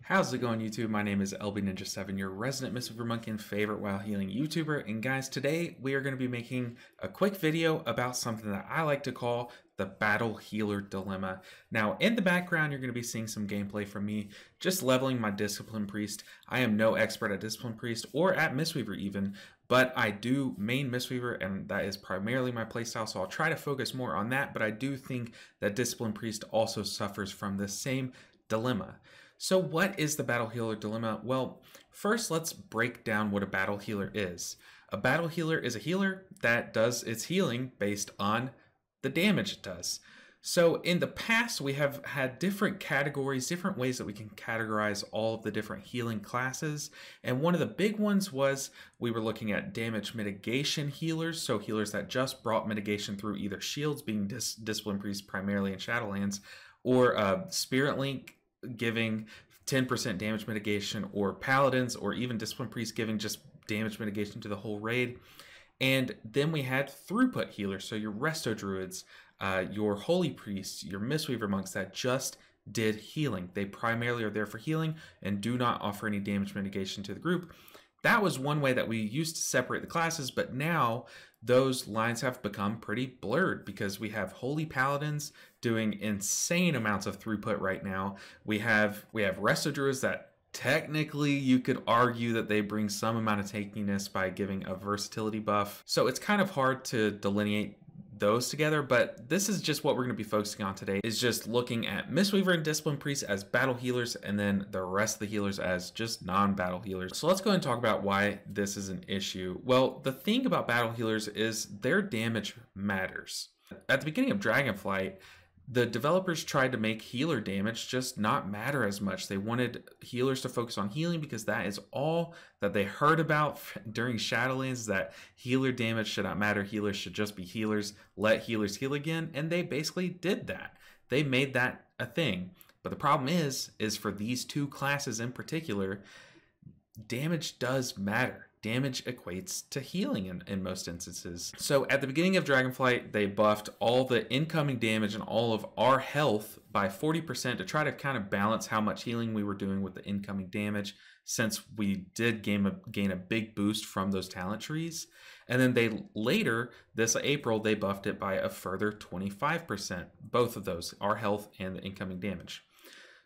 How's it going, YouTube? My name is LB Ninja7, your resident Mistweaver Monkey and favorite while healing YouTuber. And guys, today we are going to be making a quick video about something that I like to call the Battle Healer Dilemma. Now, in the background, you're going to be seeing some gameplay from me just leveling my Discipline Priest. I am no expert at Discipline Priest or at Mistweaver even, but I do main Mistweaver, and that is primarily my playstyle, so I'll try to focus more on that. But I do think that Discipline Priest also suffers from the same dilemma. So what is the Battle Healer Dilemma? Well, first let's break down what a Battle Healer is. A Battle Healer is a healer that does its healing based on the damage it does. So in the past, we have had different categories, different ways that we can categorize all of the different healing classes. And one of the big ones was we were looking at damage mitigation healers. So healers that just brought mitigation through either shields, being Discipline Priest primarily in Shadowlands, or Spirit Link giving 10% damage mitigation, or Paladins, or even Discipline Priest giving just damage mitigation to the whole raid. And then we had throughput healers, so your Resto Druids, your Holy Priests, your Mistweaver Monks that just did healing. They primarily are there for healing and do not offer any damage mitigation to the group. That was one way that we used to separate the classes, but now those lines have become pretty blurred because we have Holy Paladins doing insane amounts of throughput right now. We have Resto Druids that technically you could argue that they bring some amount of tankiness by giving a versatility buff. So it's kind of hard to delineate those together, but this is just what we're going to be focusing on today, is just looking at Mistweaver and Discipline Priest as battle healers, and then the rest of the healers as just non-battle healers. So let's go ahead and talk about why this is an issue. Well, the thing about battle healers is their damage matters. At the beginning of Dragonflight, the developers tried to make healer damage just not matter as much. They wanted healers to focus on healing because that is all that they heard about during Shadowlands, that healer damage should not matter. Healers should just be healers. Let healers heal again. And they basically did that. They made that a thing. But the problem is for these two classes in particular, damage does matter. Damage equates to healing in most instances. So at the beginning of Dragonflight, they buffed all the incoming damage and all of our health by 40% to try to kind of balance how much healing we were doing with the incoming damage, since we did gain a big boost from those talent trees. And then later, this April, they buffed it by a further 25%, both of those, our health and the incoming damage.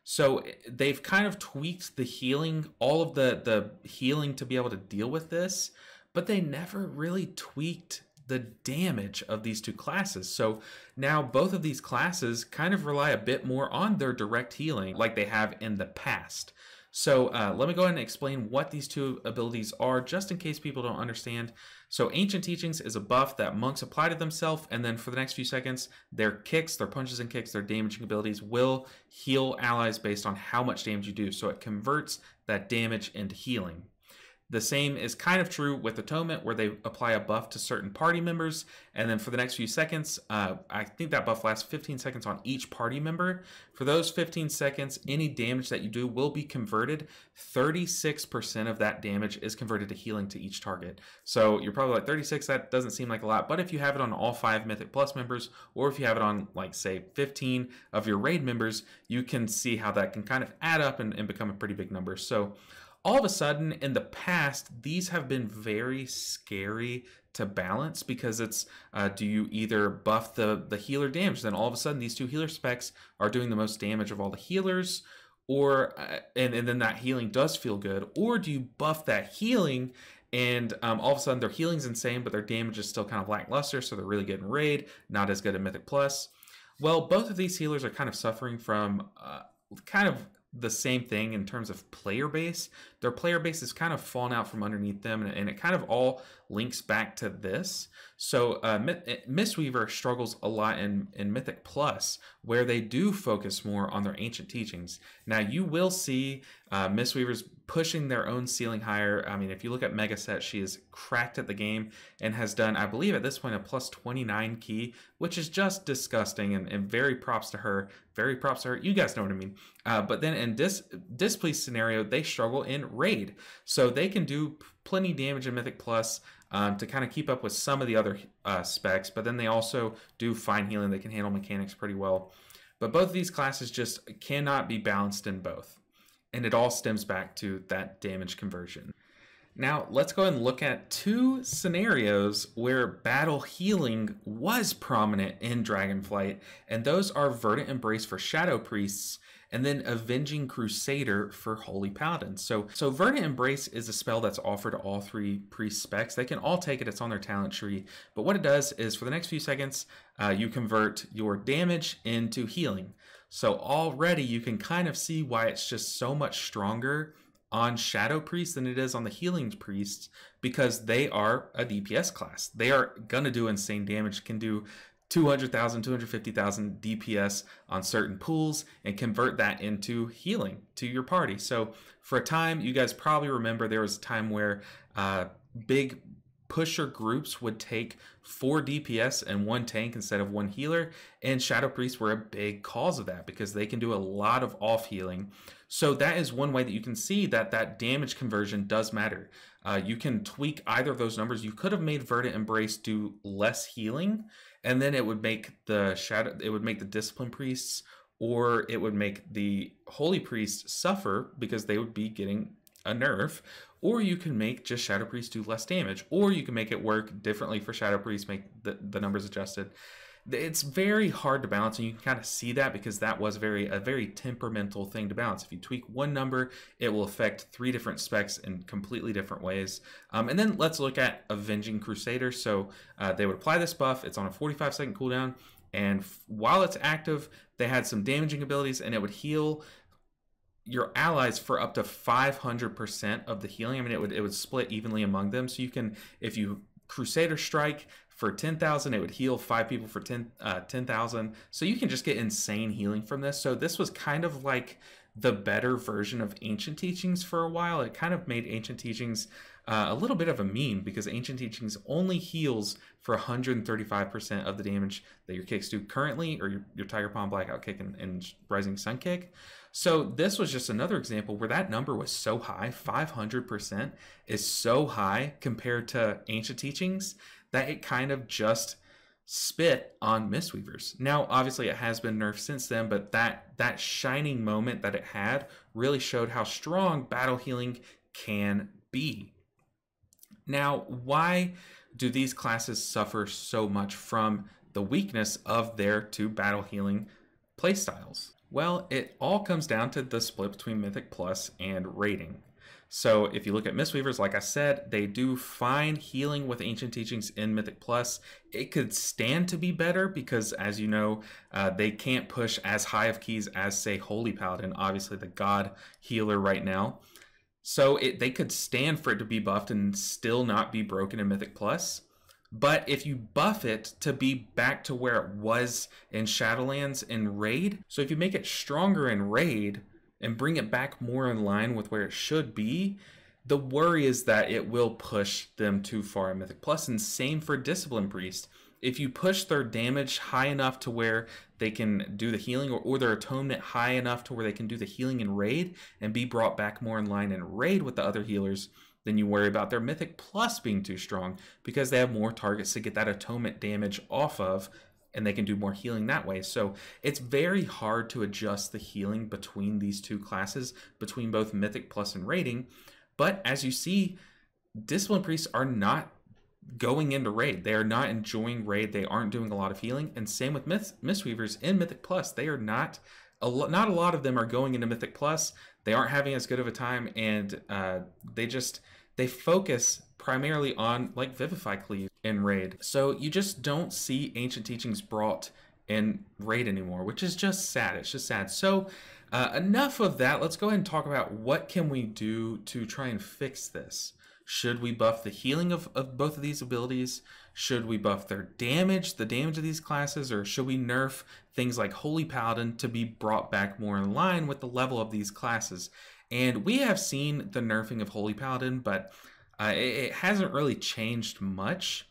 So they've kind of tweaked the healing, all of the healing to be able to deal with this, but they never really tweaked the damage of these two classes. So now both of these classes kind of rely a bit more on their direct healing like they have in the past. So let me go ahead and explain what these two abilities are, just in case people don't understand. So Ancient Teachings is a buff that monks apply to themselves, and then for the next few seconds, their kicks, their punches and kicks, their damaging abilities will heal allies based on how much damage you do. So it converts that damage into healing. The same is kind of true with Atonement, where they apply a buff to certain party members, and then for the next few seconds, I think that buff lasts 15 seconds on each party member. For those 15 seconds, any damage that you do will be converted. 36% of that damage is converted to healing to each target. So you're probably like, 36, that doesn't seem like a lot, but if you have it on all 5 Mythic Plus members, or if you have it on, like, say, 15 of your raid members, you can see how that can kind of add up and become a pretty big number. So all of a sudden, in the past, these have been very scary to balance, because it's, do you either buff the healer damage, then all of a sudden these two healer specs are doing the most damage of all the healers, or and then that healing does feel good, or do you buff that healing and all of a sudden their healing's insane, but their damage is still kind of lackluster, so they're really good in raid, not as good at Mythic Plus. Well, both of these healers are kind of suffering from kind of the same thing in terms of player base. Their player base has kind of fallen out from underneath them, and it kind of all links back to this. So Mistweaver struggles a lot in Mythic Plus, where they do focus more on their Ancient Teachings. Now you will see Mistweavers pushing their own ceiling higher. I mean, if you look at Mega Set, she is cracked at the game and has done, I believe at this point, a plus 29 key, which is just disgusting, and very props to her. Very props to her. You guys know what I mean. But then in Displeased scenario, they struggle in raid. So they can do plenty damage in Mythic Plus to kind of keep up with some of the other specs, but then they also do fine healing. They can handle mechanics pretty well. But both of these classes just cannot be balanced in both. And it all stems back to that damage conversion. Now, let's go ahead and look at two scenarios where battle healing was prominent in Dragonflight, and those are Verdant Embrace for Shadow Priests and then Avenging Crusader for Holy Paladins. So Verdant Embrace is a spell that's offered to all three priest specs. They can all take it, it's on their talent tree, but what it does is for the next few seconds, you convert your damage into healing. So already you can kind of see why it's just so much stronger on Shadow Priests than it is on the Healing Priests, because they are a DPS class. They are gonna do insane damage, can do 200,000, 250,000 DPS on certain pools and convert that into healing to your party. So for a time, you guys probably remember there was a time where big pusher groups would take 4 DPS and 1 tank instead of 1 healer, and Shadow Priests were a big cause of that because they can do a lot of off healing. So that is one way that you can see that that damage conversion does matter. You can tweak either of those numbers. You could have made Verdant Embrace do less healing, and then it would make the Discipline Priests or it would make the Holy Priests suffer because they would be getting a nerf. Or you can make just Shadow Priests do less damage, or you can make it work differently for Shadow Priests, make the numbers adjusted. It's very hard to balance, and you can kind of see that because that was a very temperamental thing to balance. If you tweak one number, it will affect 3 different specs in completely different ways. And then let's look at Avenging Crusader. So they would apply this buff. It's on a 45-second cooldown, and while it's active, they had some damaging abilities, and it would heal your allies for up to 500% of the healing. I mean, it would split evenly among them. So you can, if you Crusader Strike for 10,000, it would heal 5 people for 10,000. So you can just get insane healing from this. So this was kind of like the better version of Ancient Teachings for a while. It kind of made Ancient Teachings a little bit of a meme because Ancient Teachings only heals for 135% of the damage that your kicks do currently, or your Tiger Palm Blackout Kick and Rising Sun Kick. So this was just another example where that number was so high. 500% is so high compared to Ancient Teachings that it kind of just spit on Mistweavers. Now, obviously, it has been nerfed since then, but that shining moment that it had really showed how strong battle healing can be. Now, why do these classes suffer so much from the weakness of their 2 battle healing playstyles? Well, it all comes down to the split between Mythic Plus and rating. So if you look at Mistweavers, like I said, they do fine healing with Ancient Teachings in Mythic Plus. It could stand to be better because, as you know, they can't push as high of keys as, say, Holy Paladin, obviously the God healer right now. So they could stand for it to be buffed and still not be broken in Mythic Plus. But if you buff it to be back to where it was in Shadowlands and Raid, so if you make it stronger in Raid and bring it back more in line with where it should be, the worry is that it will push them too far in Mythic Plus, and same for Discipline Priest. If you push their damage high enough to where they can do the healing, or their atonement high enough to where they can do the healing in Raid and be brought back more in line in Raid with the other healers, then you worry about their Mythic Plus being too strong because they have more targets to get that atonement damage off of, and they can do more healing that way. So it's very hard to adjust the healing between these 2 classes, between both Mythic Plus and Raiding. But as you see, Discipline Priests are not going into Raid. They are not enjoying Raid. They aren't doing a lot of healing. And same with Mistweavers in Mythic Plus. They are not a lot of them are going into Mythic Plus. They aren't having as good of a time, and they focus primarily on like Vivify Cleave in Raid. So you just don't see Ancient Teachings brought in Raid anymore, which is just sad. It's just sad. So enough of that. Let's go ahead and talk about what can we do to try and fix this. Should we buff the healing of both of these abilities? Should we buff their damage, the damage of these classes, or should we nerf things like Holy Paladin to be brought back more in line with the level of these classes? And we have seen the nerfing of Holy Paladin, but it hasn't really changed much.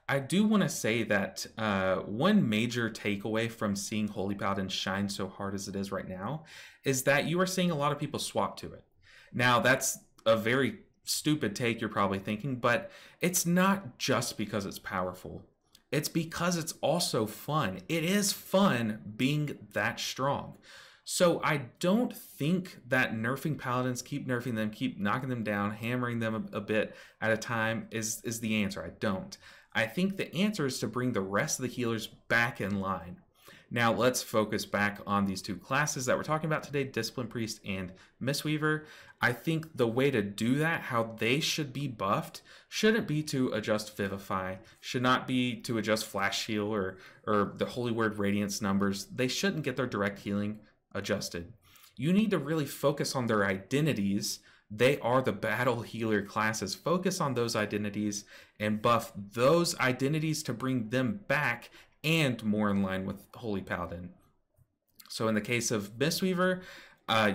I do want to say that one major takeaway from seeing Holy Paladin shine so hard as it is right now is that you are seeing a lot of people swap to it. Now, that's a very stupid take, you're probably thinking, but it's not just because it's powerful. It's because it's also fun. It is fun being that strong. So I don't think that nerfing paladins, keep nerfing them, keep knocking them down, hammering them a bit at a time is the answer. I don't. I think the answer is to bring the rest of the healers back in line. Now let's focus back on these two classes that we're talking about today, Discipline Priest and Mistweaver. I think the way to do that, how they should be buffed, shouldn't be to adjust Vivify, should not be to adjust Flash Heal or the Holy Word Radiance numbers. They shouldn't get their direct healing adjusted. You need to really focus on their identities. They are the battle healer classes. Focus on those identities and buff those identities to bring them back and more in line with Holy Paladin. So in the case of Mistweaver,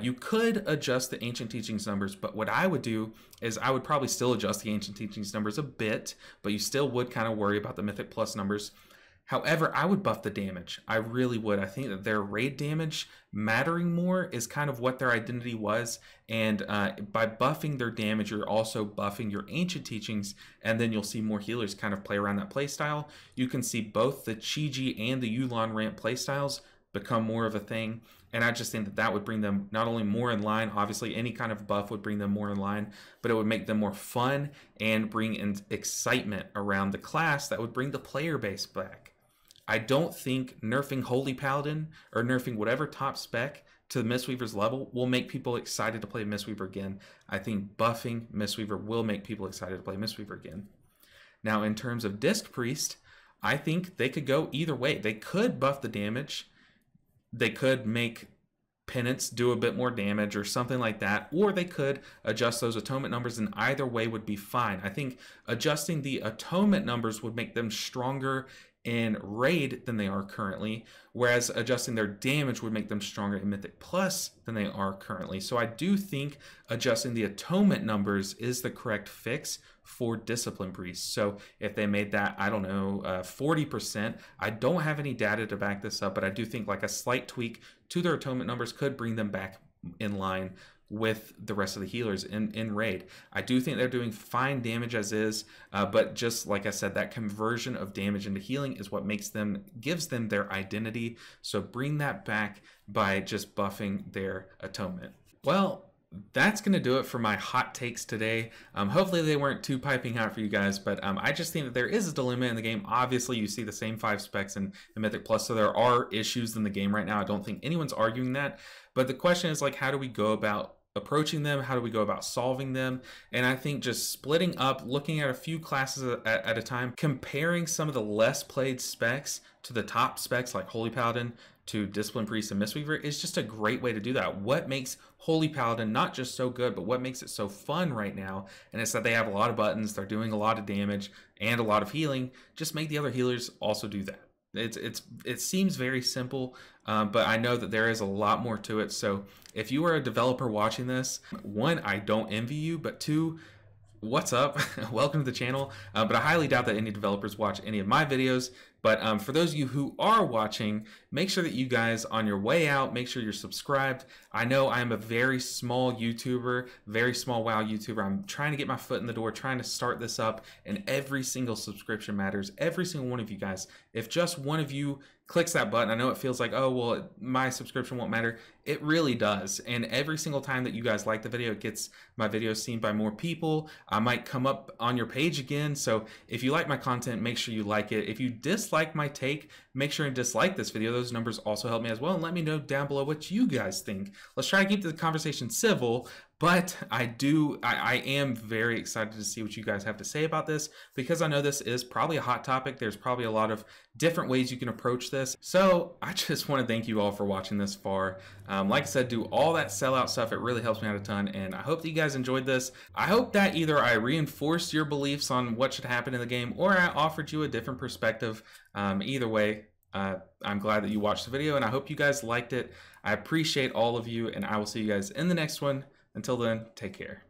you could adjust the Ancient Teachings numbers, but what I would do is I would probably still adjust the Ancient Teachings numbers a bit, but you still would kind of worry about the Mythic Plus numbers. However, I would buff the damage. I really would. I think that their raid damage mattering more is kind of what their identity was. And by buffing their damage, you're also buffing your Ancient Teachings, and then you'll see more healers kind of play around that playstyle. You can see both the Chi-Ji and the Yu'lon ramp playstyles become more of a thing. And I just think that that would bring them not only more in line, obviously any kind of buff would bring them more in line, but it would make them more fun and bring in excitement around the class that would bring the player base back. I don't think nerfing Holy Paladin or nerfing whatever top spec to the Mistweaver's level will make people excited to play Mistweaver again. I think buffing Mistweaver will make people excited to play Mistweaver again. Now, in terms of Disc Priest, I think they could go either way. They could buff the damage. They could make Penance do a bit more damage or something like that, or they could adjust those atonement numbers, and either way would be fine. I think adjusting the atonement numbers would make them stronger in raid than they are currently, whereas adjusting their damage would make them stronger in Mythic Plus than they are currently. So I do think adjusting the atonement numbers is the correct fix for Discipline Priests. So if they made that, I don't know, 40%, I don't have any data to back this up, but I do think like a slight tweak to their atonement numbers could bring them back in line with the rest of the healers in raid. I do think they're doing fine damage as is, but just like I said, that conversion of damage into healing is what gives them their identity. So bring that back by just buffing their atonement. Well, that's going to do it for my hot takes today. Hopefully they weren't too piping hot for you guys, but I just think that there is a dilemma in the game. Obviously, you see the same 5 specs in Mythic Plus, so there are issues in the game right now. I don't think anyone's arguing that, but the question is, like, how do we go about approaching them? How do we go about solving them? And I think just splitting up, looking at a few classes at a time, comparing some of the less played specs to the top specs like Holy Paladin, to Discipline Priest and Mistweaver is just a great way to do that. What makes Holy Paladin not just so good, but what makes it so fun right now? And it's that they have a lot of buttons, they're doing a lot of damage and a lot of healing. Just make the other healers also do that. It seems very simple, but I know that there is a lot more to it. So if you are a developer watching this, 1, I don't envy you, but 2, what's up? Welcome to the channel. But I highly doubt that any developers watch any of my videos. But for those of you who are watching, make sure that you guys on your way out, make sure you're subscribed. I know I'm a very small YouTuber, very small WoW YouTuber. I'm trying to get my foot in the door, trying to start this up, and every single subscription matters. Every single one of you guys. If just one of you clicks that button, I know it feels like, oh, well, my subscription won't matter. It really does. And every single time that you guys like the video, it gets my videos seen by more people. I might come up on your page again. So if you like my content, make sure you like it. If you dislike my take, make sure and dislike this video. Those numbers also help me as well. And let me know down below what you guys think. Let's try to keep the conversation civil. But I am very excited to see what you guys have to say about this, because I know this is probably a hot topic. There's probably a lot of different ways you can approach this. So I just want to thank you all for watching this far. Like I said, do all that sellout stuff. It really helps me out a ton. And I hope that you guys enjoyed this. I hope that either I reinforced your beliefs on what should happen in the game, or I offered you a different perspective. Either way, I'm glad that you watched the video, and I hope you guys liked it. I appreciate all of you, and I will see you guys in the next one. Until then, take care.